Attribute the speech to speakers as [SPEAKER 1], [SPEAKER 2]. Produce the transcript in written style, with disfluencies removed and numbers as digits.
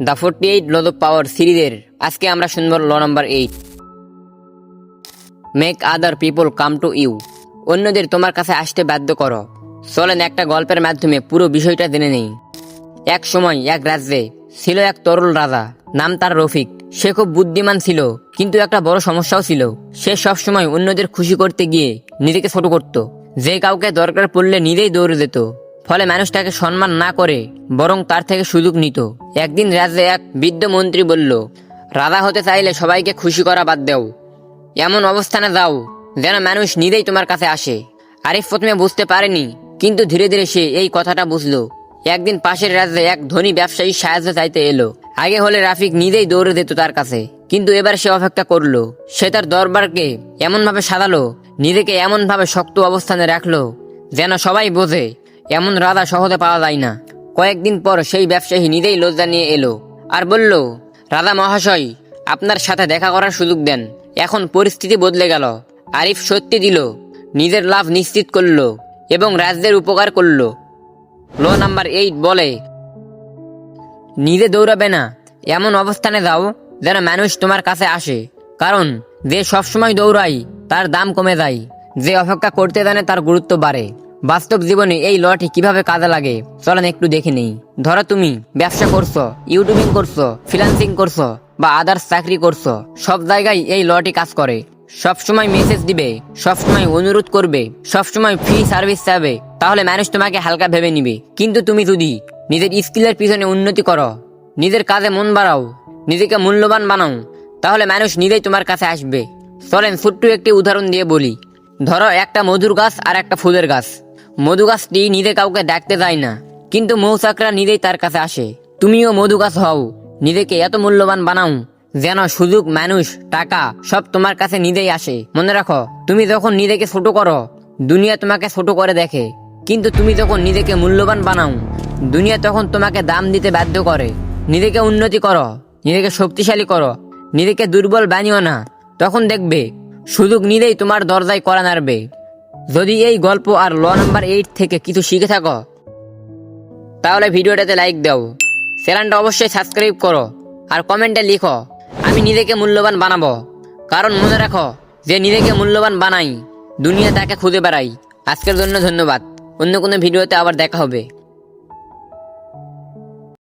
[SPEAKER 1] The 48 lodge of power সিরিজের আজকে আমরা শুনব law number 8। Make other people come to you. অন্যদের তোমার কাছে আসতে বাধ্য করো। চলেন একটা গল্পের মাধ্যমে পুরো বিষয়টা জেনে নেই। এক সময় এক রাজ্যে ছিল এক তরুণ রাজা, নাম তার রফিক। সে খুব বুদ্ধিমান ছিল, কিন্তু একটা বড় সমস্যাও ছিল। সে সবসময় অন্যদের খুশি করতে গিয়ে নিজেকে ছোট করত। যে কাউকে দরকার পড়লে নিজেই দৌড়ে যেত, ফলে মানুষ তাকে সম্মান না করে বরং তার থেকে সুযোগ নিত। একদিন রাজ্যে এক বৃদ্ধ মন্ত্রী বলল, রাজা হতে চাইলে সবাইকে খুশি করা বাদ দাও, এমন অবস্থানে যাও যেন মানুষ নিজেই তোমার কাছে আসে। আরিফ প্রথমে বুঝতে পারেনি, কিন্তু ধীরে ধীরে সে এই কথাটা বুঝলো। একদিন পাশের রাজ্যে এক ধনী ব্যবসায়ী সাহায্য চাইতে এলো। আগে হলে রাফিক নিজেই দৌড়ে যেত তার কাছে, কিন্তু এবার সে অপেক্ষা করলো। সে তার দরবারকে এমন ভাবে সাজালো, নিজেকে এমন ভাবে শক্ত অবস্থানে রাখলো যেন সবাই বোঝে এমন রাজা সহজে পাওয়া যায় না। কয়েকদিন পর সেই ব্যবসায়ী নিজেই লজ্জা নিয়ে এলো আর বলল, রাজা মহাশয়, আপনার সাথে দেখা করার সুযোগ দেন। এখন পরিস্থিতি বদলে গেল। আরিফ সত্যি দিল, নিজের লাভ নিশ্চিত করলো এবং রাজ্যের উপকার করলো। ল নাম্বার 8 বলে, নিজে দৌড়াবে না, এমন অবস্থানে যাও যেন মানুষ তোমার কাছে আসে। কারণ যে সবসময় দৌড়ায় তার দাম কমে যায়, যে অপেক্ষা করতে জানে তার গুরুত্ব বাড়ে। বাস্তব জীবনে এই লটি কিভাবে কাজে লাগে চলেন একটু দেখে নেই। ধরো তুমি ব্যবসা করছো, ইউটিউবিং করছো, ফ্রিল্যান্সিং করছো বা আদার্স চাকরি করছো, সব জায়গায় এই লটি কাজ করে। সবসময় মেসেজ দিবে, সবসময় অনুরোধ করবে, সবসময় ফ্রি সার্ভিস চাবে, তাহলে মানুষ তোমাকে হালকা ভেবে নিবে। কিন্তু তুমি যদি নিজের স্কিলের পিছনে উন্নতি করো, নিজের কাজে মন বাড়াও, নিজেকে মূল্যবান বানাও, তাহলে মানুষ নিজেই তোমার কাছে আসবে। চলেন ছোট্ট একটি উদাহরণ দিয়ে বলি। ধরো একটা মধুর গাছ আর একটা ফুলের গাছ। মধু গাছটি নিজে কাউকে ডাকতে যায় না, কিন্তু মৌচাকরা নিজেই তার কাছে আসে। তুমিও মধু গাছ হও, নিজেকে এত মূল্যবান বানাও যেন সুযোগ, মানুষ, টাকা সব তোমার কাছে নিজেই আসে। মনে রাখো, তুমি যখন নিজেকে ছোট করো, দুনিয়া তোমাকে ছোট করে দেখে, কিন্তু তুমি যখন নিজেকে মূল্যবান বানাও, দুনিয়া তখন তোমাকে দাম দিতে বাধ্য করে। নিজেকে উন্নতি করো, নিজেকে শক্তিশালী করো, নিজেকে দুর্বল বানিও না, তখন দেখবে সুযোগ নিজেই তোমার দরজায় কড়া নাড়বে। যদি এই গল্প আর ল নাম্বার 8 থেকে কিছু শিখে থাকো, তাহলে ভিডিওটাতে লাইক দাও, চ্যানেলটা অবশ্যই সাবস্ক্রাইব করো আর কমেন্টে লিখো, আমি নিজেকে মূল্যবান বানাবো। কারণ মনে রাখো, যে নিজেকে মূল্যবান বানাই, দুনিয়া তাকে খুঁজে বেড়াই। আজকের জন্য ধন্যবাদ। অন্য কোনো ভিডিওতে আবার দেখা হবে।